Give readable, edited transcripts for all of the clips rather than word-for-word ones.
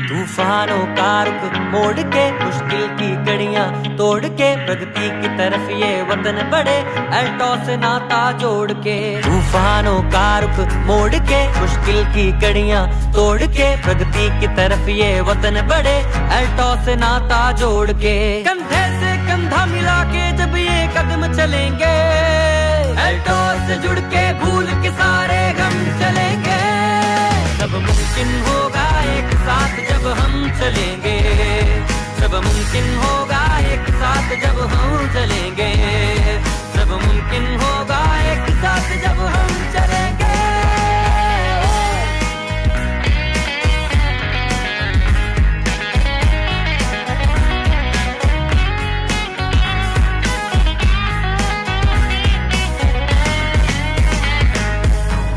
तूफानों का रुख मोड़ के मुश्किल की कड़ियां तोड़ के प्रगति की तरफ ये वतन बढ़े अल्टॉस से नाता जोड़ के। तूफानों का रुख मोड़ के मुश्किल की कड़ियां तोड़ के प्रगति की तरफ ये वतन बढ़े अल्टॉस से नाता जोड़ के। कंधे से कंधा मिला के जब ये कदम चलेंगे अल्टॉस से जुड़ के भूल के सारे गम चलेंगे। सब मुमकिन होगा एक साथ जब हम चलेंगे, सब मुमकिन होगा एक साथ जब हम चलेंगे, सब मुमकिन होगा एक साथ जब हम चलेंगे।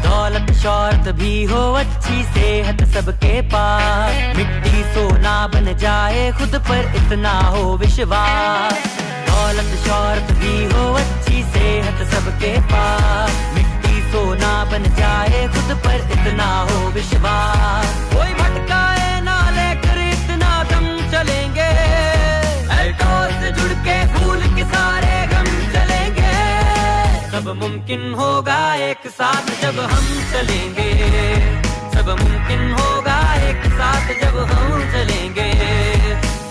दौलत शौहरत भी हो अच्छी सेहत सबके पास, मिट्टी सोना बन जाए खुद पर इतना हो विश्वास। दौलत शौहरत भी हो अच्छी सेहत सबके पास, मिट्टी सोना बन जाए खुद पर इतना हो विश्वास। कोई भटकाए ना लेकर इतना दम चलेंगे अल्टॉस से जुड़ के भूल के सारे गम चलेंगे। सब मुमकिन होगा एक साथ जब हम चलेंगे, सब मुमकिन होगा एक साथ जब हम चलेंगे,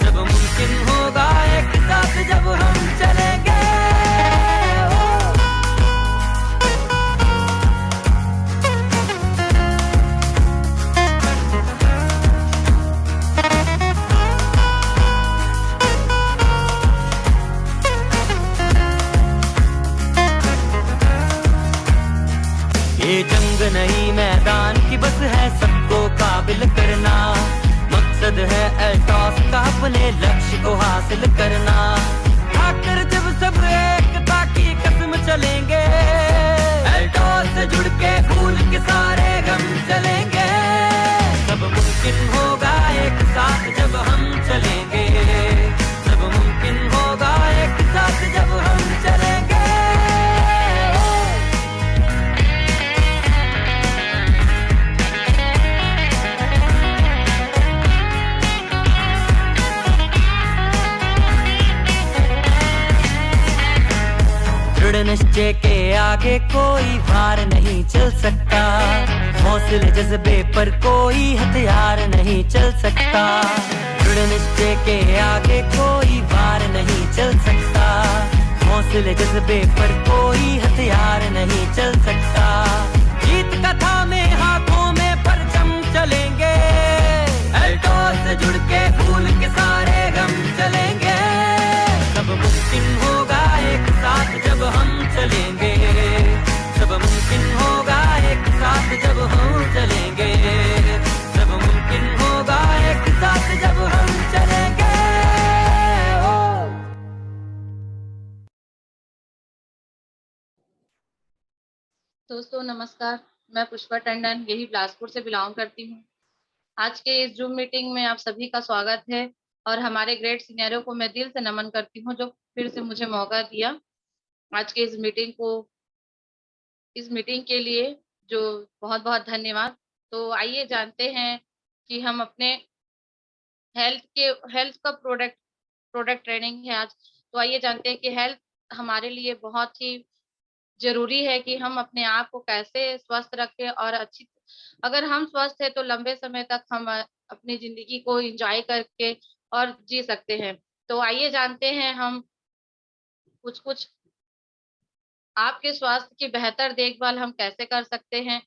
सब मुमकिन होगा एक साथ जब हम चलेंगे। ये जंग नहीं मैदान की बस है सबको काबिल करना, मकसद है अल्टॉस का अपने लक्ष्य को हासिल करना। खाकर जब सब एकता की कसम चलेंगे अल्टॉस से जुड़ के भूल के सारे गम चलेंगे। सब मुमकिन होगा एक साथ जब हम चलेंगे, सब मुमकिन होगा एक साथ जब हम चलेंगे। दृढ़ निश्चय के आगे कोई भार नहीं चल सकता, हौसले जज्बे पर कोई हथियार नहीं चल सकता। दृढ़ निश्चय के आगे कोई भार नहीं चल सकता, हौसले जज्बे पर कोई हथियार नहीं चल सकता। जीत कथा में हाथों में परचम चलेंगे अल्टॉस से जुड़ के भूल के सारे गम चलेंगे। सब मुमकिन होगा एक साथ जब हम चलेंगे, सब मुमकिन होगा एक साथ जब हम चलेंगे, सब मुमकिन होगा एक साथ जब हम चलेंगे। दोस्तों नमस्कार, मैं पुष्पा टंडन यही बिलासपुर से बिलोंग करती हूँ। आज के इस जूम मीटिंग में आप सभी का स्वागत है और हमारे ग्रेट सीनियरों को मैं दिल से नमन करती हूँ जो फिर से मुझे मौका दिया आज के इस मीटिंग के लिए जो बहुत बहुत धन्यवाद। तो आइए जानते हैं कि हम अपने हेल्थ का प्रोडक्ट ट्रेनिंग है आज। तो आइए जानते हैं कि हेल्थ हमारे लिए बहुत ही जरूरी है कि हम अपने आप को कैसे स्वस्थ रखें और अगर हम स्वस्थ है तो लंबे समय तक हम अपनी जिंदगी को एंजॉय करके और जी सकते हैं। तो आइए जानते हैं हम कुछ कुछ आपके स्वास्थ्य की बेहतर देखभाल हम कैसे कर सकते हैं।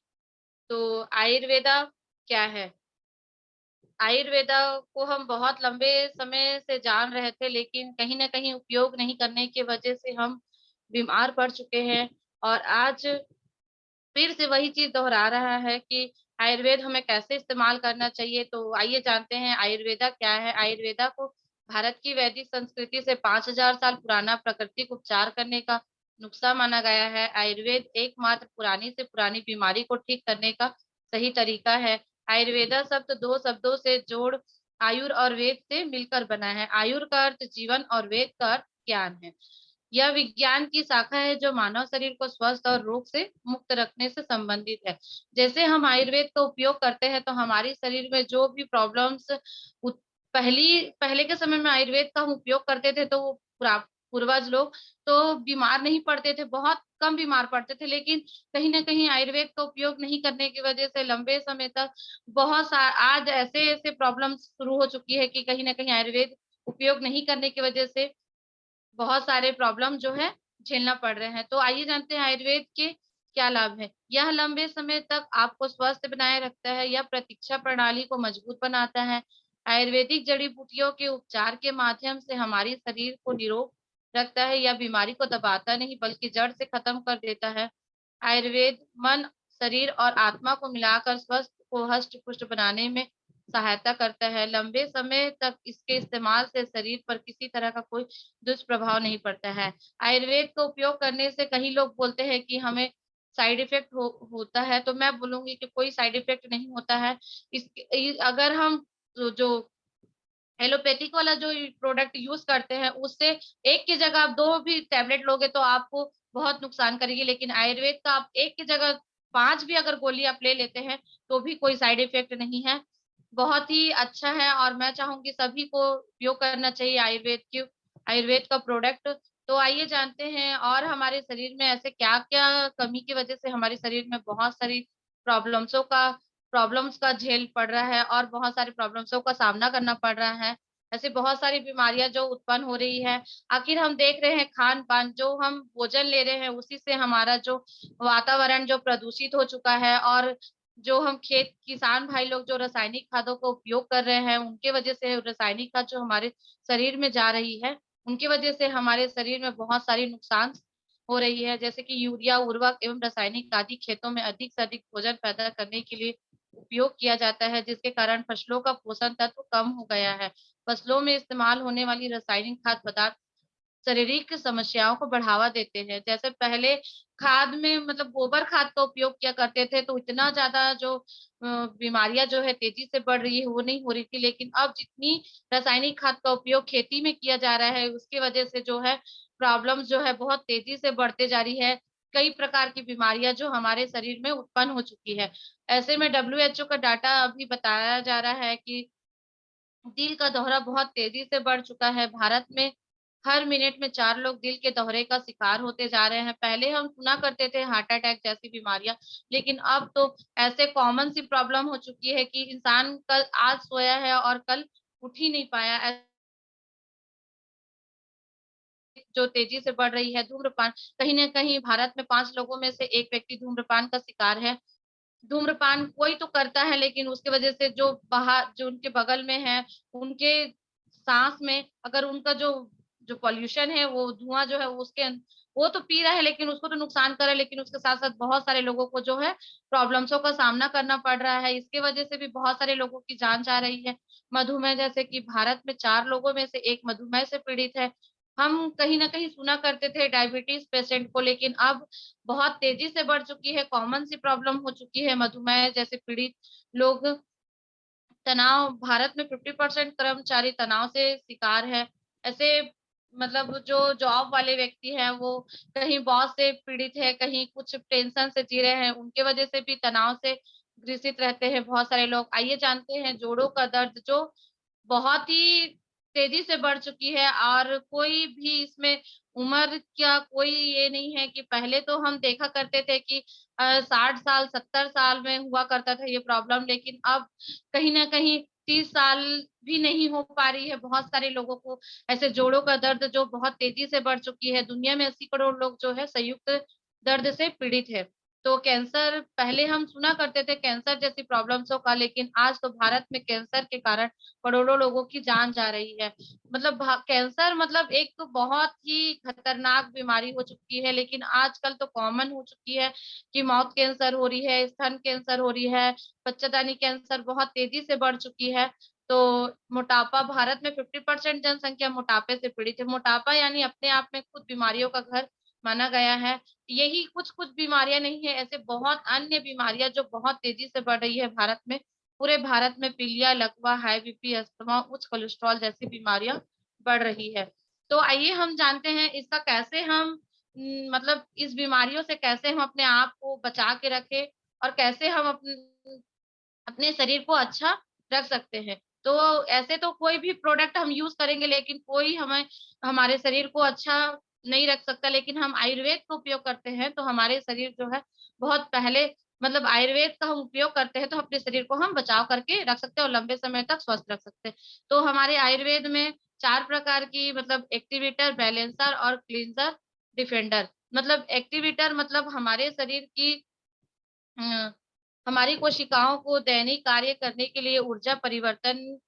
तो आयुर्वेदा क्या है? आयुर्वेदा को हम बहुत लंबे समय से जान रहे थे, लेकिन कहीं न कहीं उपयोग नहीं करने की वजह से हम बीमार पड़ चुके हैं और आज फिर से वही चीज़ दोहरा रहा है कि आयुर्वेद हमें कैसे इस्तेमाल करना चाहिए। तो आइए जानते हैं आयुर्वेदा क्या है? आयुर्वेदा को भारत की वैदिक संस्कृति से 5000 साल पुराना प्राकृतिक उपचार करने का नुस्खा माना गया है। आयुर्वेद एकमात्र पुरानी से पुरानी बीमारी को ठीक करने का सही तरीका है। आयुर्वेदा शब्द 2 शब्दों से जोड़ आयुर और वेद से मिलकर बना है। आयुर का अर्थ जीवन और वेद का अर्थ ज्ञान है। यह विज्ञान की शाखा है जो मानव शरीर को स्वस्थ और रोग से मुक्त रखने से संबंधित है। जैसे हम आयुर्वेद का उपयोग करते हैं तो हमारे शरीर में जो भी प्रॉब्लम्स उत पहले के समय में आयुर्वेद का हम उपयोग करते थे तो वो पूर्वज लोग तो बीमार नहीं पड़ते थे, बहुत कम बीमार पड़ते थे। लेकिन कहीं न कहीं आयुर्वेद का उपयोग नहीं करने की वजह से लंबे समय तक बहुत सा आज ऐसे-ऐसे प्रॉब्लम्स शुरू हो चुकी है कि कहीं न कहीं आयुर्वेद उपयोग नहीं करने की वजह से बहुत सारे प्रॉब्लम जो है झेलना पड़ रहे हैं। तो आइए जानते हैं आयुर्वेद के क्या लाभ हैं। यह लंबे समय तक आपको स्वस्थ बनाए रखता है, यह प्रतीक्षा प्रणाली को मजबूत बनाता है। आयुर्वेदिक जड़ी-बूटियों के उपचार के माध्यम से हमारे शरीर को निरोग रखता है, यह बीमारी को दबाता नहीं बल्कि जड़ से खत्म कर देता है। आयुर्वेद मन, शरीर और आत्मा को मिलाकर स्वस्थ को हष्ट-पुष्ट बनाने में सहायता करता है। लंबे समय तक इसके इस्तेमाल से शरीर पर किसी तरह का कोई दुष्प्रभाव नहीं पड़ता है। आयुर्वेद का उपयोग करने से कई लोग बोलते हैं कि हमें साइड इफ़ेक्ट होता है, तो मैं बोलूँगी कि कोई साइड इफ़ेक्ट नहीं होता है। अगर हम जो एलोपैथिक वाला जो प्रोडक्ट यूज़ करते हैं, उससे एक की जगह आप 2 भी टैबलेट लोगे तो आपको बहुत नुकसान करेगी, लेकिन आयुर्वेद का आप एक की जगह 5 भी अगर गोली आप ले लेते हैं, तो भी कोई साइड इफ़ेक्ट नहीं है। बहुत ही अच्छा है और मैं चाहूँगी सभी को उपयोग करना चाहिए आयुर्वेद का प्रोडक्ट। तो आइए जानते हैं और हमारे शरीर में ऐसे क्या-क्या कमी की वज़ह से हमारे शरीर में बहुत सारी प्रॉब्लम्स का झेल पड़ रहा है और बहुत सारी प्रॉब्लम्सों का सामना करना पड़ रहा है। ऐसी बहुत सारी बीमारियाँ जो उत्पन्न हो रही है। आखिर हम देख रहे हैं खान-पान जो हम भोजन ले रहे हैं उसी से हमारा जो वातावरण जो प्रदूषित हो चुका है और जो हम खेत किसान भाई लोग जो रासायनिक खादों का उपयोग कर रहे हैं, उनके वजह से रासायनिक खाद जो हमारे शरीर में जा रही है, उनकी वजह से हमारे शरीर में बहुत सारी नुकसान हो रही है। जैसे कि यूरिया, उर्वरक एवं रासायनिक आदि खेतों में अधिक से अधिक भोजन पैदा करने के लिए उपयोग किया जाता है, जिसके कारण फसलों का पोषण तत्व कम हो गया है। फसलों में इस्तेमाल होने वाली रासायनिक खाद्य पदार्थ शारीरिक समस्याओं को बढ़ावा देते हैं। जैसे पहले खाद में मतलब गोबर खाद का उपयोग किया करते थे, तो इतना ज़्यादा जो बीमारियाँ जो है तेज़ी से बढ़ रही है, वो नहीं हो रही थी। लेकिन अब जितनी रासायनिक खाद का उपयोग खेती में किया जा रहा है, उसकी वजह से जो है प्रॉब्लम्स जो है बहुत तेज़ी से बढ़ते जा रही है। कई प्रकार की बीमारियाँ जो हमारे शरीर में उत्पन्न हो चुकी है। ऐसे में डब्ल्यूएचओ का डाटा अभी बताया जा रहा है कि दिल का दौरा बहुत तेज़ी से बढ़ चुका है। भारत में हर मिनट में 4 लोग दिल के दौरे का शिकार होते जा रहे हैं। पहले हम सुना करते थे हार्ट अटैक जैसी बीमारियाँ, लेकिन अब तो ऐसे कॉमन सी प्रॉब्लम हो चुकी है कि इंसान कल आज सोया है और कल उठ ही नहीं पाया। जो तेज़ी से बढ़ रही है धूम्रपान, कहीं न कहीं भारत में 5 लोगों में से 1 व्यक्ति धूम्रपान का शिकार है। धूम्रपान कोई तो करता है लेकिन उसकी वजह से जो उनके बगल में है, उनके साँस में अगर उनका जो जो पॉल्यूशन है वो धुआँ जो है वो तो पी रहा है लेकिन उसको तो नुकसान कर रहा है, लेकिन उसके साथ-साथ बहुत सारे लोगों को जो है प्रॉब्लम्सों का सामना करना पड़ रहा है। इसकी वजह से भी बहुत सारे लोगों की जान जा रही है। मधुमेह जैसे कि भारत में 4 लोगों में से 1 मधुमेह से पीड़ित है। हम कहीं न कहीं सुना करते थे डायबिटीज़ पेशेंट को, लेकिन अब बहुत तेज़ी से बढ़ चुकी है, कॉमन सी प्रॉब्लम हो चुकी है मधुमेह जैसे पीड़ित लोग। तनाव भारत में 50% कर्मचारी तनाव से शिकार है। ऐसे मतलब जो जॉब वाले व्यक्ति हैं वो कहीं बॉस से पीड़ित है, कहीं कुछ टेंशन से जी रहे हैं, उनकी वजह से भी तनाव से ग्रसित रहते हैं बहुत सारे लोग। आइए जानते हैं जोड़ों का दर्द जो बहुत ही तेज़ी से बढ़ चुकी है और कोई भी इसमें उम्र का कोई ये नहीं है कि पहले तो हम देखा करते थे कि 60 साल, 70 साल में हुआ करता था ये प्रॉब्लम, लेकिन अब कहीं न कहीं 30 साल भी नहीं हो पा रही है। बहुत सारे लोगों को ऐसे जोड़ों का दर्द जो बहुत तेज़ी से बढ़ चुकी है। दुनिया में 80 करोड़ लोग जो है संयुक्त दर्द से पीड़ित है। तो कैंसर पहले हम सुना करते थे कैंसर जैसी प्रॉब्लम्सों का, लेकिन आज तो भारत में कैंसर के कारण करोड़ों लोगों की जान जा रही है। मतलब कैंसर मतलब एक तो बहुत ही खतरनाक बीमारी हो चुकी है, लेकिन आजकल तो कॉमन हो चुकी है कि माउथ कैंसर हो रही है, स्तन कैंसर हो रही है, बच्चादानी कैंसर बहुत तेज़ी से बढ़ चुकी है। तो मोटापा भारत में 50% जनसंख्या मोटापे से पीड़ित है। मोटापा यानी अपने आप में खुद बीमारियों का घर माना गया है। यही कुछ-कुछ बीमारियाँ नहीं है, ऐसे बहुत अन्य बीमारियाँ जो बहुत तेज़ी से बढ़ रही है भारत में। पूरे भारत में पीलिया, लकवा, हाई बीपी, अस्थमा, उच्च कोलेस्ट्रॉल जैसी बीमारियाँ बढ़ रही है। तो आइए हम जानते हैं इसका कैसे हम मतलब इस बीमारियों से कैसे हम अपने आप को बचा के रखें और कैसे हम अपने शरीर को अच्छा रख सकते हैं। तो ऐसे तो कोई भी प्रोडक्ट हम यूज़ करेंगे लेकिन कोई हमें हमारे शरीर को अच्छा नहीं रख सकता, लेकिन हम आयुर्वेद का उपयोग करते हैं तो हमारे शरीर जो है बहुत पहले मतलब आयुर्वेद का हम उपयोग करते हैं तो अपने शरीर को हम बचाव करके रख सकते हैं और लंबे समय तक स्वस्थ रख सकते हैं। तो हमारे आयुर्वेद में 4 प्रकार की मतलब एक्टिवेटर, बैलेंसर और क्लींजर, डिफेंडर। मतलब एक्टिवेटर मतलब हमारे शरीर की अ, हमारी कोशिकाओं को दैनिक कार्य करने के लिए ऊर्जा परिवर्तन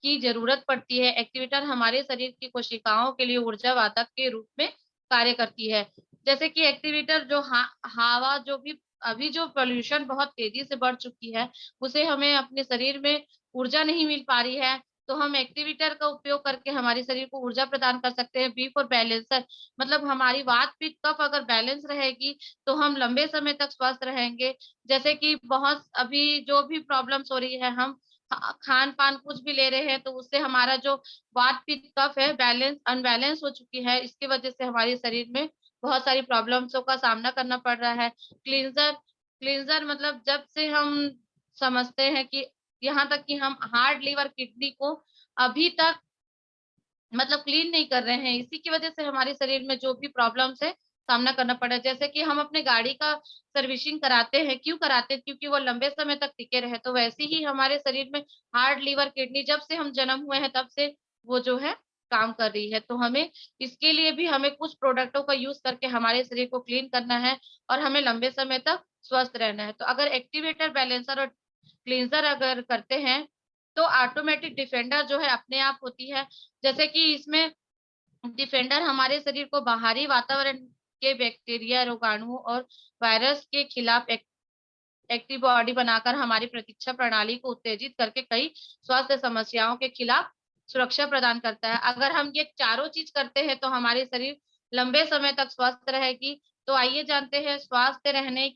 की ज़रूरत पड़ती है। एक्टिवेटर हमारे शरीर की कोशिकाओं के लिए ऊर्जा वातक के रूप में कार्य करती है। जैसे कि एक्टिवेटर जो हवा जो भी अभी जो पॉल्यूशन बहुत तेज़ी से बढ़ चुकी है, उसे हमें अपने शरीर में ऊर्जा नहीं मिल पा रही है, तो हम एक्टिवेटर का उपयोग करके हमारे शरीर को ऊर्जा प्रदान कर सकते हैं। बी फॉर बैलेंसर मतलब हमारी वात, पित्त, कफ अगर बैलेंस रहेगी, तो हम लंबे समय तक स्वस्थ रहेंगे। जैसे कि बहुत अभी जो भी प्रॉब्लम्स हो रही है, हम खान-पान कुछ भी ले रहे हैं तो उससे हमारा जो वात, पित्त, कफ है अनबैलेंस हो चुकी है। इसकी वजह से हमारे शरीर में बहुत सारी प्रॉब्लम्सों का सामना करना पड़ रहा है। क्लींज़र क्लींज़र मतलब जब से हम समझते हैं कि यहाँ तक कि हम हार्ट, लिवर, किडनी को अभी तक मतलब क्लीन नहीं कर रहे हैं। इसी की वजह से हमारे शरीर में जो भी प्रॉब्लम्स है, सामना करना पड़ रहा है। जैसे कि हम अपने गाड़ी का सर्विसिंग कराते हैं, क्यों कराते हैं? क्योंकि वो लंबे समय तक टिके रहे। तो वैसे ही हमारे शरीर में हार्ट, लिवर, किडनी जब से हम जन्म हुए हैं, तब से वो जो है काम कर रही है। तो हमें इसके लिए भी हमें कुछ प्रोडक्टों का यूज़ करके हमारे शरीर को क्लीन करना है और हमें लंबे समय तक स्वस्थ रहना है। तो अगर एक्टिवेटर, बैलेंसर और क्लींजर अगर करते हैं, तो ऑटोमेटिक डिफेंडर जो है अपने आप होती है। जैसे कि इसमें डिफेंडर हमारे शरीर को बाहरी वातावरण के बैक्टीरिया, रोगाणुओं और वायरस के खिलाफ एक्टिव बॉडी बनाकर हमारी प्रतिरक्षा प्रणाली को उत्तेजित करके कई स्वास्थ्य समस्याओं के खिलाफ सुरक्षा प्रदान करता है। अगर हम ये चारों चीज़ करते हैं तो हमारी शरीर लंबे समय तक स्वस्थ रहेगी। तो आइए जानते हैं स्वास्थ्य रहने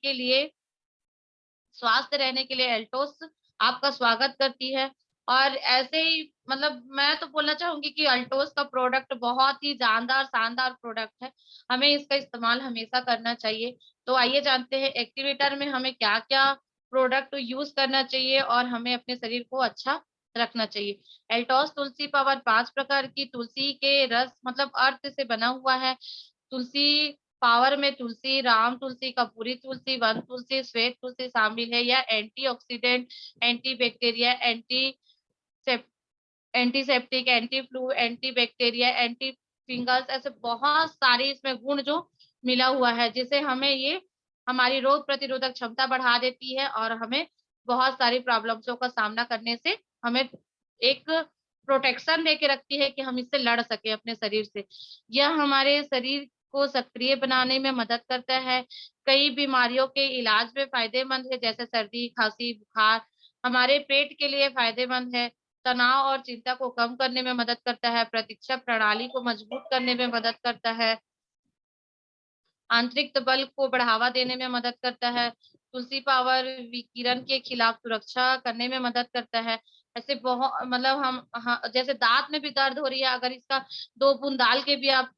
के लिए एल्टोस आपका स्वागत करती है। और ऐसे ही मतलब मैं तो बोलना चाहूँगी कि अल्टोस का प्रोडक्ट बहुत ही जानदार, शानदार प्रोडक्ट है। हमें इसका इस्तेमाल हमेशा करना चाहिए। तो आइए जानते हैं एक्टिवेटर में हमें क्या-क्या प्रोडक्ट यूज़ करना चाहिए और हमें अपने शरीर को अच्छा रखना चाहिए। एल्टोस तुलसी पावर 5 प्रकार की तुलसी के रस मतलब अर्क से बना हुआ है। तुलसी पावर में तुलसी, राम तुलसी, कपूरी तुलसी, वन तुलसी, श्वेत तुलसी शामिल है। यह एंटीऑक्सीडेंट, एंटी बैक्टीरिया, सेप antiseptic, anti flu, anti bacteria, anti fungus ऐसे बहुत सारे इसमें गुण जो मिला हुआ है, जिससे हमें ये हमारी रोग प्रतिरोधक क्षमता बढ़ा देती है और हमें बहुत सारी प्रॉब्लम्सों का सामना करने से हमें एक प्रोटेक्शन दे के रखती है कि हम इससे लड़ सकें अपने शरीर से। यह हमारे शरीर को सक्रिय बनाने में मदद करता है। कई बीमारियों के इलाज में फ़ायदेमंद है, जैसे सर्दी, खाँसी, बुखार। हमारे पेट के लिए फ़ायदेमंद है। तनाव और चिंता को कम करने में मदद करता है, प्रतिरक्षा प्रणाली को मजबूत करने में मदद करता है, आंतरिक बल को बढ़ावा देने में मदद करता है, तुलसी पावर विकिरण के खिलाफ सुरक्षा करने में मदद करता है। ऐसे बहुत मतलब हम हाँ, जैसे दाँत में भी दर्द हो रही है, अगर इसका 2 बूंद डाल के भी आप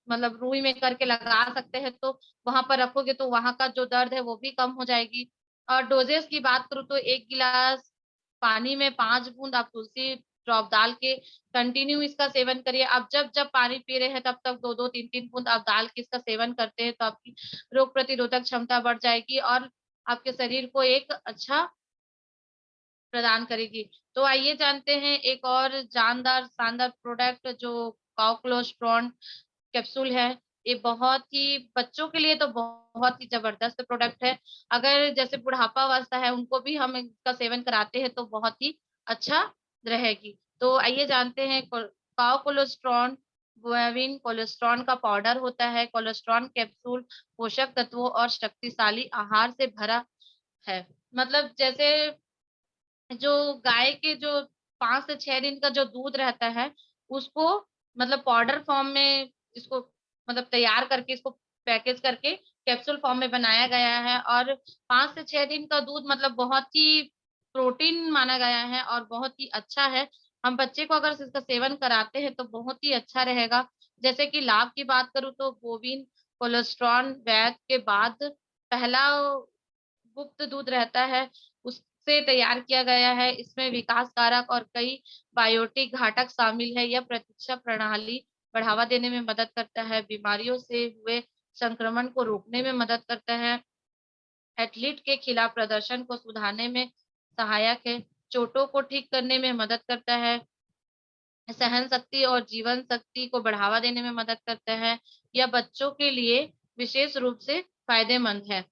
मतलब रुई में करके लगा सकते हैं, तो वहाँ पर रखोगे तो वहाँ का जो दर्द है वो भी कम हो जाएगी। और डोजेज़ की बात करूँ तो 1 गिलास पानी में 5 बूंद आप तुलसी ड्रॉप डाल के कंटिन्यू इसका सेवन करिए। आप जब-जब पानी पी रहे हैं तब-तब 2-2 3-3 बूंद आप डाल के इसका सेवन करते हैं तो आपकी रोग प्रतिरोधक क्षमता बढ़ जाएगी और आपके शरीर को एक अच्छा प्रदान करेगी। तो आइए जानते हैं एक और जानदार शानदार प्रोडक्ट जो काउ-क्लोस्ट्रॉन कैप्सूल है। ये बहुत ही बच्चों के लिए तो बहुत ही ज़बरदस्त प्रोडक्ट है। अगर जैसे बुढ़ापा-अवस्था है उनको भी हम इसका सेवन कराते हैं तो बहुत ही अच्छा रहेगी। तो आइए जानते हैं काउ कोलेस्ट्रॉल गुआनिन कोलेस्ट्रॉल का पाउडर होता है। कोलेस्ट्रॉल कैप्सूल पोषक तत्वों और शक्तिशाली आहार से भरा है। मतलब जैसे जो गाय के जो 5 से 6 दिन का जो दूध रहता है, उसको मतलब पाउडर फॉर्म में इसको मतलब तैयार करके इसको पैकेज करके कैप्सूल फॉर्म में बनाया गया है और 5 से 6 दिन का दूध मतलब बहुत ही प्रोटीन माना गया है और बहुत ही अच्छा है। हम बच्चे को अगर इसका सेवन कराते हैं तो बहुत ही अच्छा रहेगा जैसे कि लाभ की बात करूँ तो बोविन कोलेस्ट्रॉल वैध के बाद पहला गुप्त दूध रहता है, उससे तैयार किया गया है। इसमें विकास कारक और कई बायोटिक घटक शामिल है। यह प्रतीक्षा प्रणाली बढ़ावा देने में मदद करता है, बीमारियों से हुए संक्रमण को रोकने में मदद करता है, एथलीट के खिलाफ प्रदर्शन को सुधारने में सहायक है, चोटों को ठीक करने में मदद करता है, सहन शक्ति और जीवन शक्ति को बढ़ावा देने में मदद करता है। यह बच्चों के लिए विशेष रूप से फ़ायदेमंद है।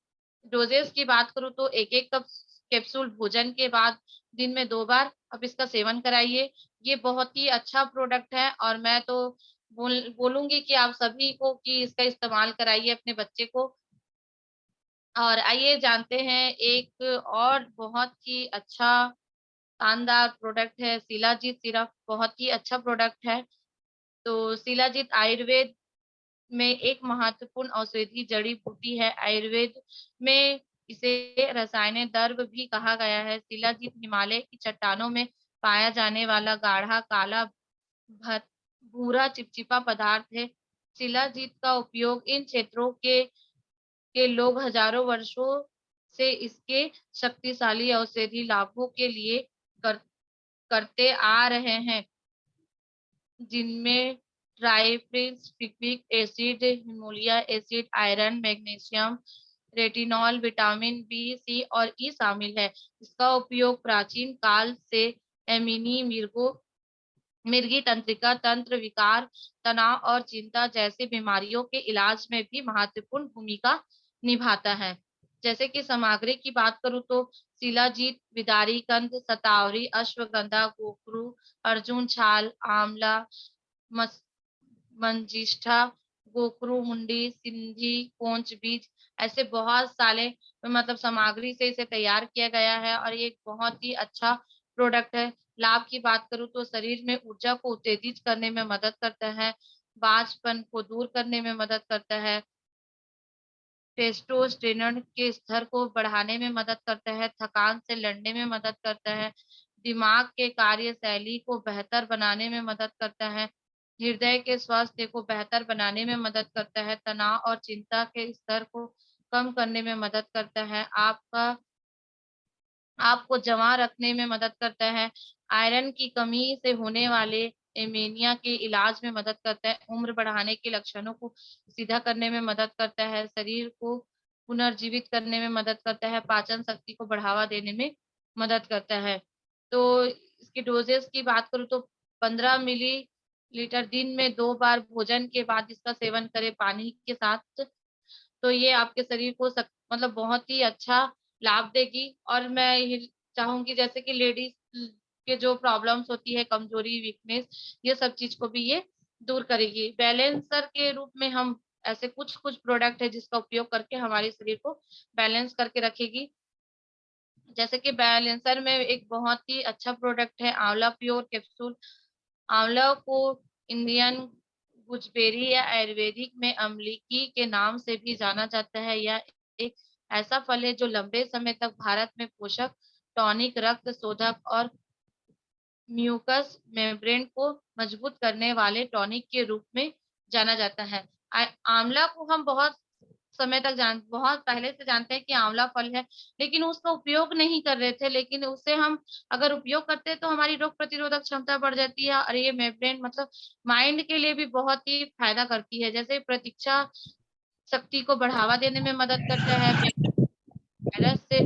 डोजेज़ की बात करूँ तो 1-1 कप कैप्सूल भोजन के बाद दिन में 2 बार आप इसका सेवन कराइए। ये बहुत ही अच्छा प्रोडक्ट है और मैं तो बोलूँगी कि आप सभी को कि इसका इस्तेमाल कराइए अपने बच्चे को। और आइए जानते हैं एक और बहुत ही अच्छा शानदार प्रोडक्ट है शिलाजीत सिरप, बहुत ही अच्छा प्रोडक्ट है। तो शिलाजीत आयुर्वेद में एक महत्वपूर्ण औषधि जड़ी-बूटी है। आयुर्वेद में इसे रसायन द्रव्य भी कहा गया है। शिलाजीत हिमालय की चट्टानों में पाया जाने वाला गाढ़ा काला भ भूरा चिपचिपा पदार्थ है। शिलाजीत का उपयोग इन क्षेत्रों के लोग हजारों वर्षों से इसके शक्तिशाली औषधि लाभों के लिए कर करते आ रहे हैं। जिनमें ट्राइफ्रिक्स एसिड, हिमोलिया acid, iron, magnesium, retinol, vitamin B, C और ई शामिल है। इसका उपयोग प्राचीन काल से एमिनी मिर्गी तंत्रिका तंत्र विकार, तनाव और चिंता जैसी बीमारियों के इलाज में भी महत्वपूर्ण भूमिका निभाता है। जैसे कि सामग्री की बात करूँ तो शिलाजीत, बिदारी कंद, शतावरी, अश्वगंधा, गोखरू, अर्जुन छाल, आंवला, मस मंजिष्ठा, गोखरू मुंडी, सिंधी, पोंच बीज ऐसे बहुत सारे मतलब सामग्री से इसे तैयार किया गया है और ये एक बहुत ही अच्छा प्रोडक्ट है। लाभ की बात करूँ तो शरीर में ऊर्जा को उत्तेजित करने में मदद करता है, बाझपन को दूर करने में मदद करता है, टेस्टोस्टेरोन के स्तर को बढ़ाने में मदद करता है, थकान से लड़ने में मदद करता है, दिमाग के कार्यशैली को बेहतर बनाने में मदद करता है, हृदय के स्वास्थ्य को बेहतर बनाने में मदद करता है, तनाव और चिंता के स्तर को कम करने में मदद करता है, आपको जमा रखने में मदद करता है, आयरन की कमी से होने वाले एनीमिया के इलाज में मदद करता है, उम्र बढ़ाने के लक्षणों को सीधा करने में मदद करता है, शरीर को पुनर्जीवित करने में मदद करता है, पाचन शक्ति को बढ़ावा देने में मदद करता है। तो इसकी डोजेज़ की बात करूँ तो 15 मिलीलीटर दिन में 2 बार भोजन के बाद इसका सेवन करें पानी के साथ। तो ये आपके शरीर को मतलब बहुत ही अच्छा लाभ देगी और मैं ये चाहूँगी जैसे कि लेडीज़ के जो प्रॉब्लम्स होती है कमज़ोरी, वीकनेस ये सब चीज़ को भी ये दूर करेगी। बैलेंसर के रूप में हम ऐसे कुछ-कुछ प्रोडक्ट है जिसका उपयोग करके हमारे शरीर को बैलेंस करके रखेगी। जैसे कि बैलेंसर में एक बहुत ही अच्छा प्रोडक्ट है आंवला प्योर कैप्सूल। आंवला को इंडियन गूसबेरी या आयुर्वेदिक में अमलकी के नाम से भी जाना जाता है। यह एक ऐसा फल है जो लंबे समय तक भारत में पोषक, टॉनिक, रक्त शोधक और म्यूकस मेम्ब्रेन को मजबूत करने वाले टॉनिक के रूप में जाना जाता है। आंवला को हम बहुत पहले से जानते हैं कि आंवला फल है, लेकिन उसका उपयोग नहीं कर रहे थे, लेकिन उसे हम अगर उपयोग करते हैं तो हमारी रोग प्रतिरोधक क्षमता बढ़ जाती है और ये मेम्ब्रेन मतलब माइंड के लिए भी बहुत ही फायदा करती है। जैसे प्रतीक्षा शक्ति को बढ़ावा देने में मदद करता है, वायरस से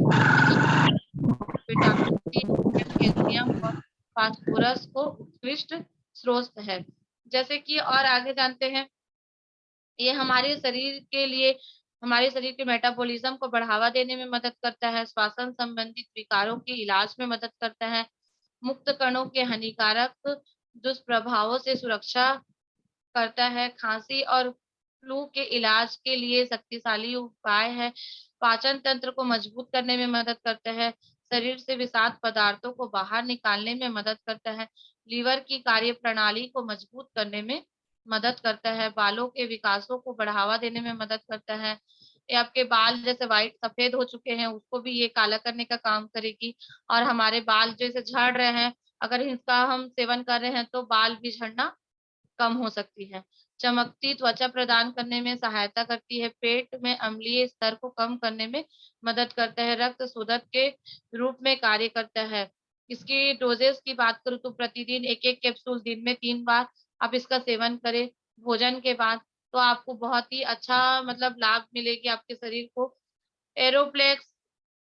विटामिन सी, कैल्शियम और फास्फोरस को उत्कृष्ट स्रोत है। जैसे कि और आगे जानते हैं, ये हमारे शरीर के मेटाबॉलिज्म को बढ़ावा देने में मदद करता है, श्वसन संबंधित विकारों के इलाज में मदद करता है, मुक्त कणों के हानिकारक दुष्प्रभावों से सुरक्षा करता है, खाँसी और फ्लू के इलाज के लिए शक्तिशाली उपाय है, पाचन तंत्र को मजबूत करने में मदद करता है, शरीर से विषाक्त पदार्थों को बाहर निकालने में मदद करता है, लीवर की कार्यप्रणाली को मजबूत करने में मदद करता है, बालों के विकासों को बढ़ावा देने में मदद करता है, ये आपके बाल जैसे व्हाइट सफेद हो चुके हैं, उसको भी ये काला करने का काम करेगी और हमारे बाल जैसे झड़ रहे हैं, अगर इसका हम सेवन कर रहे हैं तो बाल भी झड़ना कम हो सकती है। चमकती त्वचा प्रदान करने में सहायता करती है, पेट में अम्लीय स्तर को कम करने में मदद करता है, रक्त शोधक के रूप में कार्य करता है। इसकी डोजेस की बात करूँ तो प्रतिदिन 1-1 कैप्सूल दिन में 3 बार आप इसका सेवन करें भोजन के बाद, तो आपको बहुत ही अच्छा मतलब लाभ मिलेगी आपके शरीर को। एरोप्लेक्स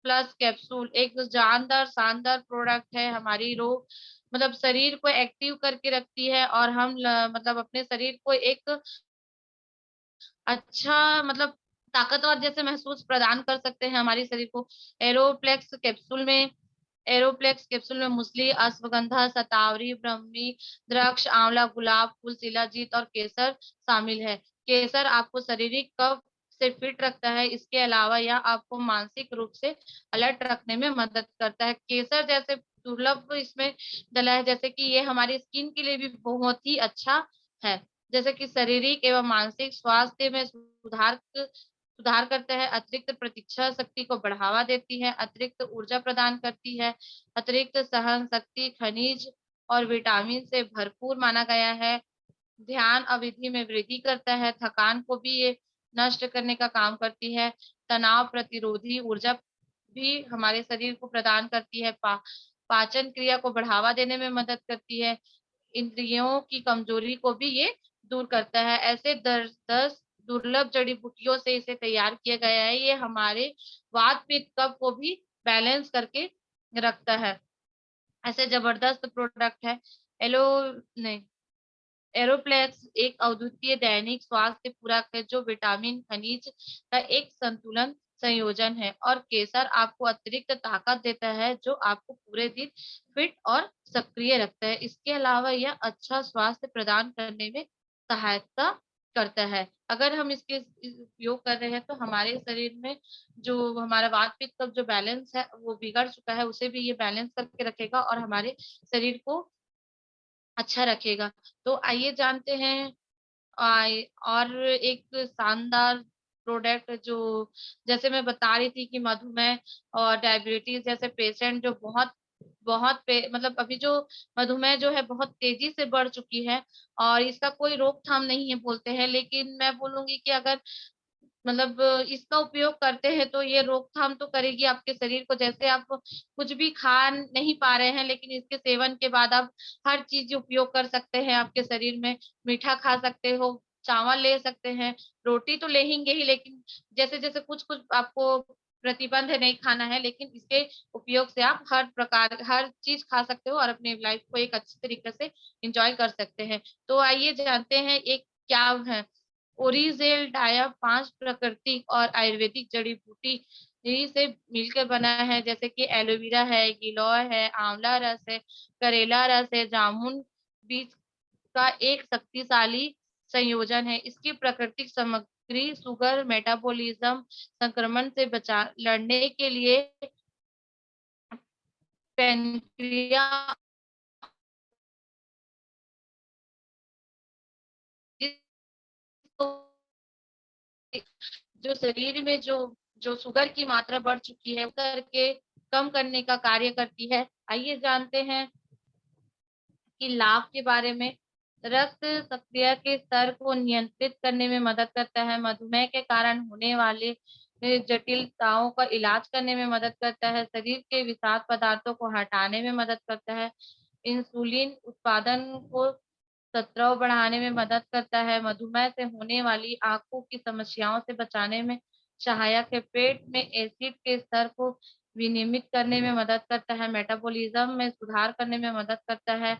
प्लस कैप्सूल एक जानदार शानदार प्रोडक्ट है, हमारी रोग मतलब शरीर को एक्टिव करके रखती है और हम मतलब अपने शरीर को एक अच्छा मतलब ताकतवर जैसे महसूस प्रदान कर सकते हैं हमारे शरीर को। एरोप्लेक्स कैप्सूल में एरोप्लेक्स कैप्सूल में मूसली, अश्वगंधा, शतावरी, ब्रह्मी, द्राक्ष, आंवला, गुलाब फूल, शिलाजीत और केसर शामिल है। केसर आपको शारीरिक कफ से फिट रखता है। इसके अलावा यह आपको मानसिक रूप से अलर्ट रखने में मदद करता है। केसर जैसे दुर्लभ इसमें डला है जैसे कि ये हमारी स्किन के लिए भी बहुत ही अच्छा है। जैसे कि शारीरिक एवं मानसिक स्वास्थ्य में सुधार करता है, अतिरिक्त प्रतीक्षा शक्ति को बढ़ावा देती है, अतिरिक्त ऊर्जा प्रदान करती है, अतिरिक्त सहन शक्ति, खनिज और विटामिन से भरपूर माना गया है। ध्यान अवधि में वृद्धि करता है, थकान को भी ये नष्ट करने का काम करती है, तनाव प्रतिरोधी ऊर्जा भी हमारे शरीर को प्रदान करती है, पाचन क्रिया को बढ़ावा देने में मदद करती है, इंद्रियों की कमजोरी को भी ये दूर करता है। ऐसे 10 दुर्लभ जड़ी-बूटियों से इसे तैयार किया गया है। ये हमारे वात, पित्त, कफ को भी बैलेंस करके रखता है। ऐसे जबरदस्त प्रोडक्ट है। एलो नहीं एरोप्लेक्स एक अद्वितीय दैनिक स्वास्थ्य पूरक है जो विटामिन खनिज का एक संतुलन संयोजन है और केसर आपको अतिरिक्त ताकत देता है जो आपको पूरे दिन फिट और सक्रिय रखता है। इसके अलावा यह अच्छा स्वास्थ्य प्रदान करने में सहायता करता है। अगर हम इसके उपयोग कर रहे हैं तो हमारे शरीर में जो हमारा वात पित्त का जो बैलेंस है वो बिगड़ चुका है उसे भी ये बैलेंस करके रखेगा और हमारे शरीर को अच्छा रखेगा। तो आइए जानते हैं आय और एक शानदार प्रोडक्ट जो जैसे मैं बता रही थी कि मधुमेह और डायबिटीज जैसे पेशेंट जो बहुत बहुत मतलब अभी जो मधुमेह जो है बहुत तेजी से बढ़ चुकी है और इसका कोई रोकथाम नहीं है बोलते हैं लेकिन मैं बोलूंगी कि अगर मतलब इसका उपयोग करते हैं तो ये रोकथाम तो करेगी आपके शरीर को जैसे आप कुछ भी खा नहीं पा रहे हैं लेकिन इसके सेवन के बाद आप हर चीज उपयोग कर सकते हैं आपके शरीर में मीठा खा सकते हो चावल ले सकते हैं रोटी तो लेंगे ही लेकिन जैसे जैसे कुछ कुछ आपको प्रतिबंध है नहीं खाना है लेकिन इसके उपयोग से आप हर प्रकार हर चीज खा सकते हो और अपने लाइफ को एक अच्छी तरीके से एंजॉय कर सकते हैं तो आइए जानते हैं एक क्या है ओरिजेल डाया 5 प्राकृतिक और आयुर्वेदिक जड़ी-बूटी यही से मिलकर बना है जैसे कि एलोवेरा है, गिलोय है, आंवला रस है, करेला रस है, जामुन बीज का एक शक्तिशाली संयोजन है। इसकी प्राकृतिक सामग्री शुगर मेटाबॉलिज्म संक्रमण से बचा लड़ने के लिए पैनक्रिया जो शरीर में जो जो शुगर की मात्रा बढ़ चुकी है करके कम करने का कार्य करती है। आइए जानते हैं कि लाभ के बारे में रक्त शर्करा के स्तर को नियंत्रित करने में मदद करता है, मधुमेह के कारण होने वाले जटिलताओं का इलाज करने में मदद करता है, शरीर के विषाक्त पदार्थों को हटाने में मदद करता है, इंसुलिन उत्पादन को सत्रव बढ़ाने में मदद करता है, मधुमेह से होने वाली आंखों की समस्याओं से बचाने में सहायक है, पेट में एसिड के स्तर को विनियमित करने में मदद करता है, मेटाबॉलिज्म में सुधार करने में मदद करता है,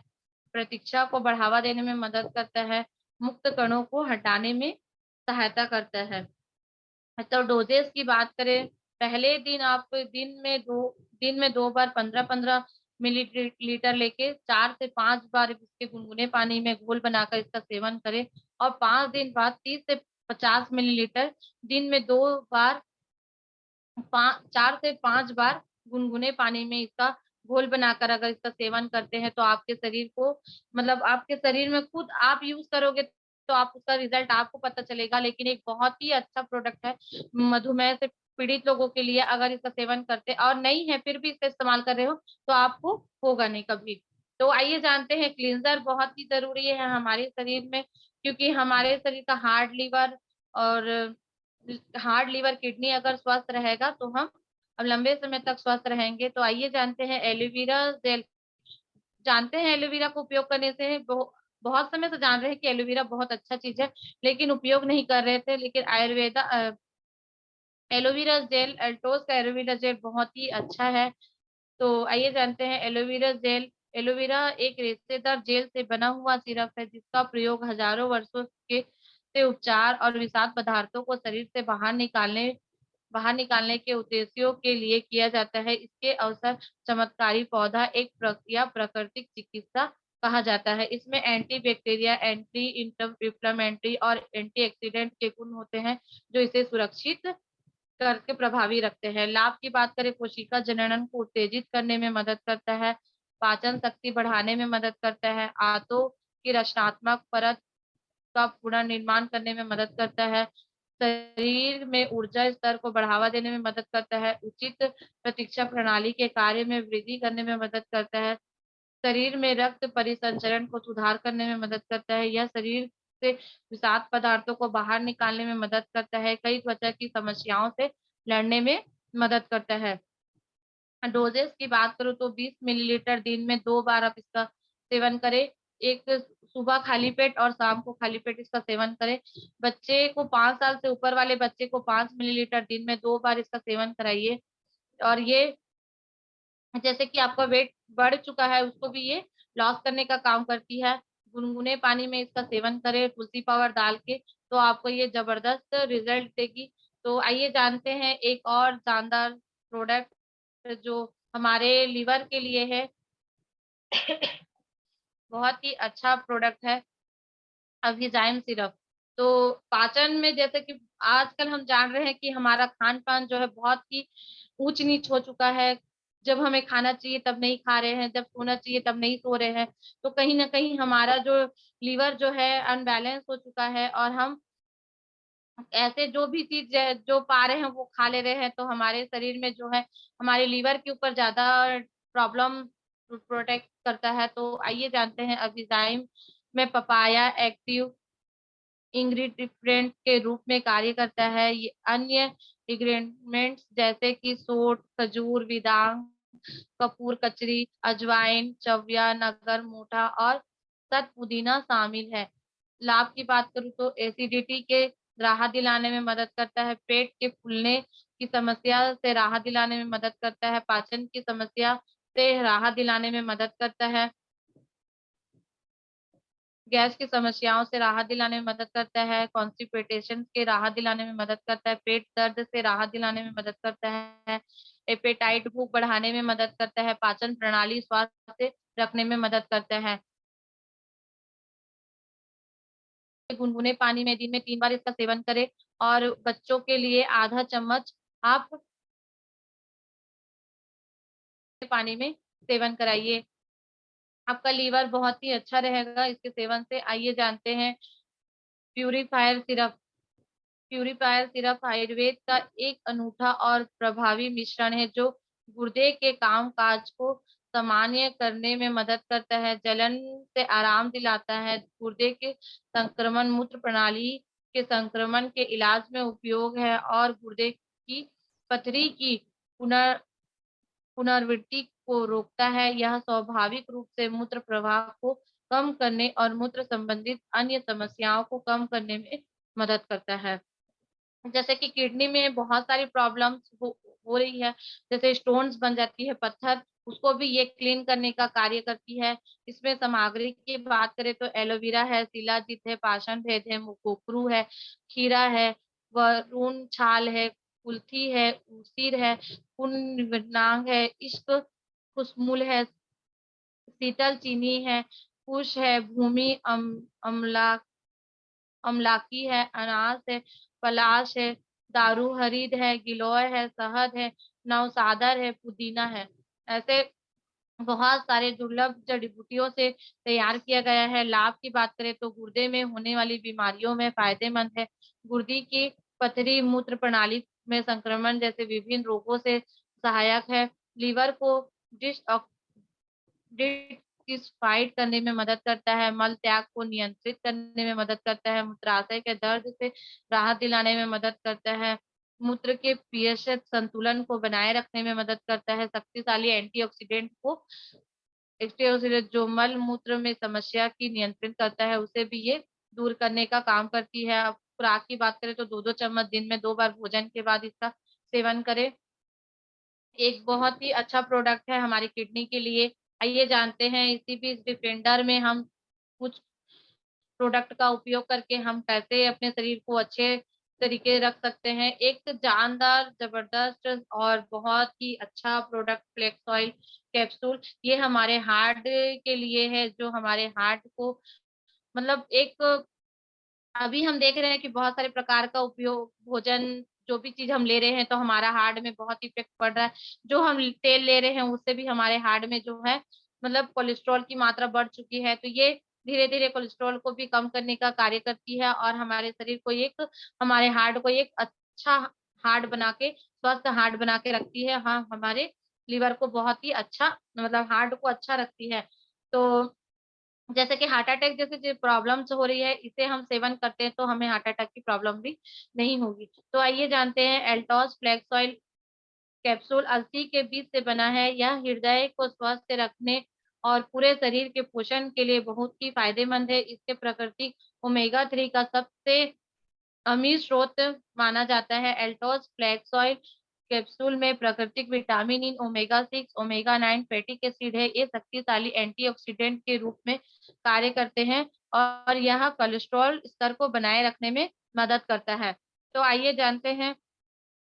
प्रतीक्षा को बढ़ावा देने में मदद करता है, मुक्त कणों को हटाने में सहायता करता है। तो डोजेस की बात करें, पहले दिन आप दिन में 2 बार 15-15 मिलीलीटर लेके 4 से 5 बार इसके गुनगुने पानी में घोल बनाकर इसका सेवन करें और 5 दिन बाद 30 से 50 मिलीलीटर दिन में 2 बार 4 से 5 बार गुनगुने पानी में इसका घोल बनाकर अगर इसका सेवन करते हैं तो आपके शरीर को मतलब आपके शरीर में खुद आप यूज़ करोगे तो आप उसका रिज़ल्ट आपको पता चलेगा लेकिन एक बहुत ही अच्छा प्रोडक्ट है मधुमेह से पीड़ित लोगों के लिए अगर इसका सेवन करते और नहीं है फिर भी इसका इस्तेमाल कर रहे हो तो आपको होगा नहीं कभी। तो आइए जानते हैं क्लींजर बहुत ही ज़रूरी है हमारे शरीर में, क्योंकि हमारे शरीर का और किडनी अगर स्वस्थ रहेगा तो हम लंबे समय तक स्वस्थ रहेंगे। तो आइए जानते हैं एलोवेरा जेल। जानते हैं एलोवेरा को उपयोग करने से बहुत समय से जान रहे हैं कि एलोवेरा बहुत अच्छा चीज़ है, लेकिन उपयोग नहीं कर रहे थे। लेकिन एलोवेरा जेल, अल्टोज का एलोवेरा जेल बहुत ही अच्छा है। तो आइए जानते हैं एलोवेरा जेल। एलोवेरा एक रेशेदार जेल से बना हुआ सिरप है जिसका प्रयोग हजारों वर्षों के से उपचार और विषाक्त पदार्थों को शरीर से बाहर निकालने के उद्देश्यों के लिए किया जाता है। इसके अवसर चमत्कारी पौधा एक प्रक्रिया प्राकृतिक चिकित्सा कहा जाता है। इसमें एंटी बैक्टीरिया, एंटी इंफ्लेमेटरी और एंटीऑक्सीडेंट के गुण होते हैं जो इसे सुरक्षित करके प्रभावी रखते हैं। लाभ की बात करें, कोशिका जननन को उत्तेजित करने में मदद करता है, पाचन शक्ति बढ़ाने में मदद करता है, आंतों की रचनात्मक परत का पुनर्निर्माण करने में मदद करता है, शरीर में ऊर्जा स्तर को बढ़ावा देने में मदद करता है, उचित प्रतीक्षा प्रणाली के कार्य में वृद्धि करने में मदद करता है, शरीर में रक्त परिसंचरण को सुधार करने में मदद करता है। यह शरीर से विषाक्त पदार्थों को बाहर निकालने में मदद करता है। कई त्वचा की समस्याओं से लड़ने में मदद करता है। डोजेस की बात करूँ तो 20 मिलीलीटर दिन में 2 बार आप इसका सेवन करें। एक सुबह खाली पेट और शाम को खाली पेट इसका सेवन करें। बच्चे को 5 साल से ऊपर वाले बच्चे को 5 मिलीलीटर दिन में 2 बार इसका सेवन कराइए। और ये जैसे कि आपका वेट बढ़ चुका है उसको भी ये लॉस करने का काम करती है। गुनगुने पानी में इसका सेवन करें तुलसी पाउडर डाल के, तो आपको ये जबरदस्त रिजल्ट देगी। तो आइए जानते हैं एक और शानदार प्रोडक्ट जो हमारे लिवर के लिए है। बहुत ही अच्छा प्रोडक्ट है अभिजाइम सिरप। तो पाचन में जैसे कि आजकल हम जान रहे हैं कि हमारा खान-पान जो है बहुत ही ऊँच-नीच हो चुका है। जब हमें खाना चाहिए तब नहीं खा रहे हैं, जब सोना चाहिए तब नहीं सो रहे हैं। तो कहीं न कहीं हमारा जो लीवर जो है अनबैलेंस हो चुका है और हम ऐसे जो भी चीज़ है जो पा रहे हैं वो खा ले रहे हैं, तो हमारे शरीर में जो है हमारे लीवर के ऊपर ज़्यादा प्रॉब्लम प्रोटेक्ट करता है। तो आइए जानते हैं अभिजाइम में पपाया एक्टिव इंग्रीडिएंट के रूप में कार्य करता है। ये अन्य इंग्रीडिएंट्स जैसे कि सोंठ, खजूर, बेदांग, कपूर, कचरी, अजवाइन, चवया, नगर, मोठा और शत पुदीना शामिल है। लाभ की बात करूँ तो एसिडिटी के राहत दिलाने में मदद करता है, पेट के फूलने की समस्या से राहत दिलाने में मदद करता है, पाचन की समस्या से राहत दिलाने में मदद करता है, गैस की समस्याओं से राहत दिलाने में मदद करता है, कॉन्स्टिपेशन के राहत दिलाने में मदद करता है, पेट दर्द से राहत दिलाने में मदद करता है, एपेटाइट भूख बढ़ाने में मदद करता है, पाचन प्रणाली स्वास्थ्य रखने में मदद करता है। गुनगुने पानी में दिन में 3 बार इसका सेवन करें और बच्चों के लिए आधा चम्मच आप पानी में सेवन कराइए। आपका लीवर बहुत ही अच्छा रहेगा इसके सेवन से। आइए जानते हैं purifier syrup. Purifier syrup Ayurveda का एक अनूठा और प्रभावी मिश्रण है जो गुर्दे के काम-काज को सामान्य करने में मदद करता है, जलन से आराम दिलाता है, गुर्दे के संक्रमण, मूत्र प्रणाली के संक्रमण के इलाज में उपयोग है और गुर्दे की पथरी की पुनः पुनरावृत्ति को रोकता है। यह स्वाभाविक रूप से मूत्र प्रवाह को कम करने और मूत्र संबंधित अन्य समस्याओं को कम करने में मदद करता है। जैसे कि किडनी में बहुत सारी प्रॉब्लम्स हो रही है, जैसे स्टोन्स बन जाती है पत्थर, उसको भी ये क्लीन करने का कार्य करती है। इसमें सामग्री की बात करें तो एलोवेरा है, शिलाजीत है, पाषाण भेद है, मुकोपरू है, खीरा है, वरुण छाल है, कुल्थी है, उसीर है, पुण्यनाग है, इश्क कुसमुल है, शीतल चीनी है, कुश है, भूमि अमला अमलाकी है, अनास है, पलाश है, दारू हरिद है, गिलोय है, शहद है, नवसादर है, पुदीना है। ऐसे बहुत सारे दुर्लभ जड़ी-बूटियों से तैयार किया गया है। लाभ की बात करें तो गुर्दे में होने वाली बीमारियों में फ़ायदेमंद है। गुर्दे की पथरी, मूत्र प्रणाली में संक्रमण जैसे विभिन्न रोगों से सहायक है। लीवर को डिसऑक्सीडेट डिटॉक्सिफाइड करने में मदद करता है, मल त्याग को नियंत्रित करने में मदद करता है, मूत्राशय के दर्द से राहत दिलाने में मदद करता है, मूत्र के पीएच संतुलन को बनाए रखने में मदद करता है, शक्तिशाली एंटीऑक्सीडेंट जो मल मूत्र में समस्या की नियंत्रित करता है, उसे भी ये दूर करने का काम करती है। अब खुराक की बात करें तो 2-2 चम्मच दिन में 2 बार भोजन के बाद इसका सेवन करें। एक बहुत ही अच्छा प्रोडक्ट है हमारी किडनी के लिए। आइए जानते हैं इसी बीच डिफेंडर में हम कुछ प्रोडक्ट का उपयोग करके हम कैसे अपने शरीर को अच्छे तरीके रख सकते हैं। एक जानदार, जबरदस्त और बहुत ही अच्छा प्रोडक्ट फ्लेक्स ऑयल कैप्सूल, ये हमारे हार्ट के लिए है, जो हमारे हार्ट को मतलब एक अभी हम देख रहे हैं कि बहुत सारे प्रकार का उपयोग भोजन जो भी चीज़ हम ले रहे हैं तो हमारा हार्ट में बहुत इफ़ेक्ट पड़ रहा है। जो हम तेल ले रहे हैं उससे भी हमारे हार्ट में जो है मतलब कोलेस्ट्रॉल की मात्रा बढ़ चुकी है। तो ये धीरे-धीरे कोलेस्ट्रॉल को भी कम करने का कार्य करती है और हमारे शरीर को एक हमारे हार्ट को एक अच्छा हार्ट बना के स्वस्थ हार्ट बना के रखती है। हाँ, हमारे लिवर को बहुत ही अच्छा मतलब हार्ट को अच्छा रखती है। तो जैसे कि हार्ट अटैक जैसे जो प्रॉब्लम्स हो रही है, इसे हम सेवन करते हैं तो हमें हार्ट अटैक की प्रॉब्लम भी नहीं होगी। तो आइए जानते हैं एल्टॉस फ्लेक्स ऑयल कैप्सूल अलसी के बीज से बना है। यह हृदय को स्वस्थ रखने और पूरे शरीर के पोषण के लिए बहुत ही फायदेमंद है। इसके प्राकृतिक ओमेगा 3 का सबसे अमीर स्रोत माना जाता है। एल्टोस फ्लैक्स ऑयल कैप्सूल में प्राकृतिक vitamin in omega 6 omega 9 fatty acid है। ये शक्तिशाली एंटीऑक्सीडेंट के रूप में कार्य करते हैं और यह कोलेस्ट्रॉल स्तर को बनाए रखने में मदद करता है। तो आइए जानते हैं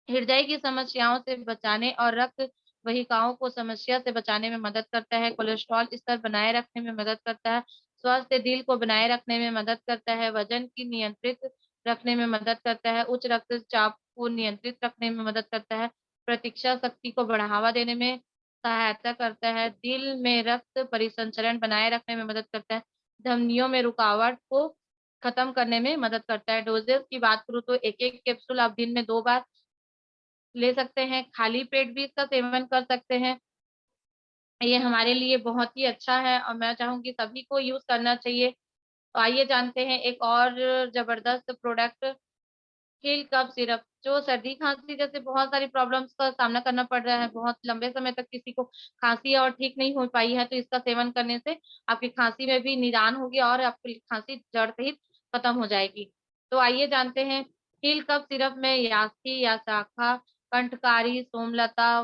हृदय की समस्याओं से बचाने और रक्त वाहिकाओं को समस्या से बचाने में मदद करता है, कोलेस्ट्रॉल स्तर बनाए रखने में मदद करता है, स्वस्थ दिल को बनाए रखने में मदद करता है, वजन की नियंत्रित रखने में मदद करता है, उच्च रक्तचाप को नियंत्रित रखने में मदद करता है, प्रतिरक्षा शक्ति को बढ़ावा देने में सहायता करता है, दिल में रक्त परिसंचरण बनाए रखने में मदद करता है, धमनियों में रुकावट को खत्म करने में मदद करता है। डोजेस की बात करूँ तो एक-एक कैप्सूल आप दिन में 2 बार ले सकते हैं, खाली पेट भी इसका सेवन कर सकते हैं। ये हमारे लिए बहुत ही अच्छा है और मैं चाहूँगी सभी को यूज़ करना चाहिए। तो आइए जानते हैं एक और ज़बरदस्त प्रोडक्ट हिल कफ सिरप, जो सर्दी-खाँसी जैसे बहुत सारी प्रॉब्लम्स का सामना करना पड़ रहा है, बहुत लंबे समय तक किसी को खाँसी और ठीक नहीं हो पाई है, तो इसका सेवन करने से आपकी खाँसी में भी निदान होगी और आपकी खाँसी जड़ सहित खत्म हो जाएगी। तो आइए जानते हैं हिल कफ सिरप में यासकी या शाखा, कंठकारी, सोमलता,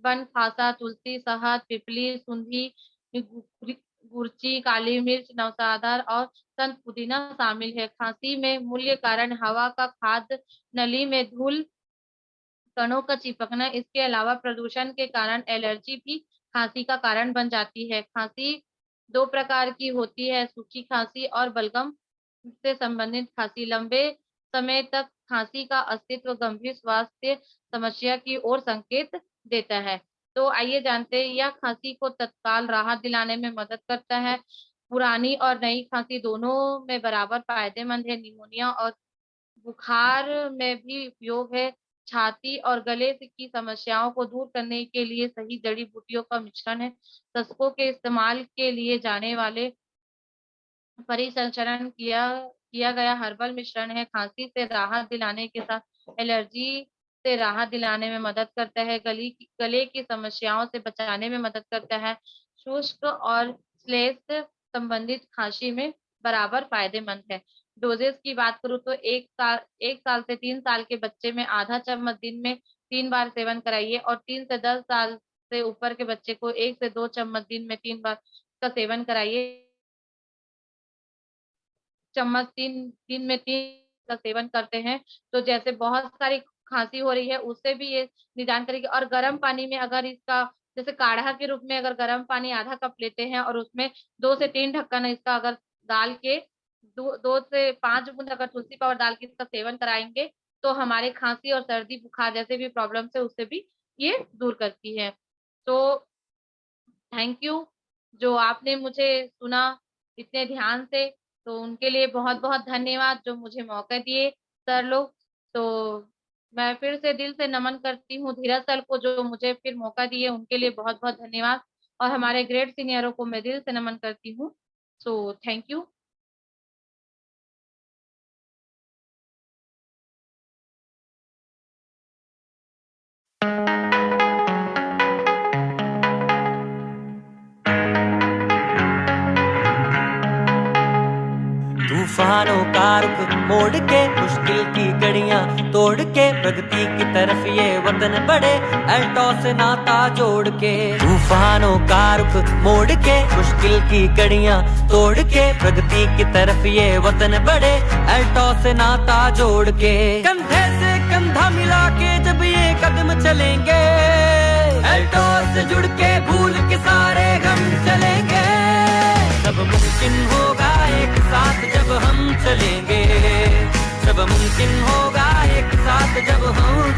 बनफासा, तुलसी, शहद, पिपली, सुंठी, गुर गुरची, काली मिर्च, नवसाधार और संत पुदीना शामिल है। खांसी में मूल कारण हवा का खाद नली में धूल कणों का चिपकना, इसके अलावा प्रदूषण के कारण एलर्जी भी खांसी का कारण बन जाती है। खांसी 2 प्रकार की होती है, सूखी खांसी और बलगम से संबंधित खांसी। लंबे समय तक खांसी का अस्तित्व गंभीर स्वास्थ्य समस्या की ओर संकेत देता है। तो आइए जानते हैं यह खांसी को तत्काल राहत दिलाने में मदद करता है। पुरानी और नई खांसी दोनों में बराबर फायदेमंद है। निमोनिया और बुखार में भी उपयोग है। छाती और गले की समस्याओं को दूर करने के लिए सही जड़ी-बूटियों का मिश्रण है। दस्तकों के इस्तेमाल के लिए जाने वाले परिसंचरण किया गया हर्बल मिश्रण है। खांसी से राहत दिलाने के साथ एलर्जी से राहत दिलाने में मदद करता है। गले की समस्याओं से बचाने में मदद करता है। शुष्क और श्लेष संबंधित खांसी में बराबर फायदेमंद है। डोजेस की बात करूँ तो 1 साल से 3 साल के बच्चे में आधा चम्मच दिन में 3 बार सेवन कराइए और 3 से 10 साल से ऊपर के बच्चे को 1 से 2 चम्मच दिन में 3 बार का सेवन कराइए। चम्मच 3 दिन में 3 का सेवन करते हैं, तो जैसे बहुत सारी खाँसी हो रही है, उससे भी ये निदान करेगी और गर्म पानी में अगर इसका जैसे काढ़ा के रूप में अगर गर्म पानी आधा कप लेते हैं और उसमें 2 से 3 ढक्कन इसका अगर डाल के 2 से 5 बूँद अगर तुलसी पाउडर डाल के इसका सेवन कराएँगे, तो हमारे खाँसी और सर्दी-बुखार जैसे भी प्रॉब्लम्स है, उससे भी ये दूर करती है। तो थैंक यू जो आपने मुझे सुना इतने ध्यान से, तो उनके लिए बहुत-बहुत धन्यवाद जो मुझे मौका दिए सर लोग। तो मैं फिर से दिल से नमन करती हूँ धीरज सर को जो मुझे फिर मौका दिए, उनके लिए बहुत-बहुत धन्यवाद और हमारे ग्रेट सीनियरों को मैं दिल से नमन करती हूँ। So thank you. तूफानों का रुख मोड़ के मुश्किल की घड़ियां तोड़ के प्रगति की तरफ ये वतन बढ़े अल्टॉस से नाता जोड़ के। तूफानों का रुख मोड़ के मुश्किल की घड़ियां तोड़ के प्रगति की तरफ ये वतन बढ़े अल्टॉस से नाता जोड़ के। कंधे से कंधा मिला के जब ये कदम चलेंगे अल्टॉस से जुड़ के भूल के सारे गम चलेंगे। सब मुमकिन होगा एक साथ जब हम चलेंगे, सब मुमकिन होगा एक साथ जब हम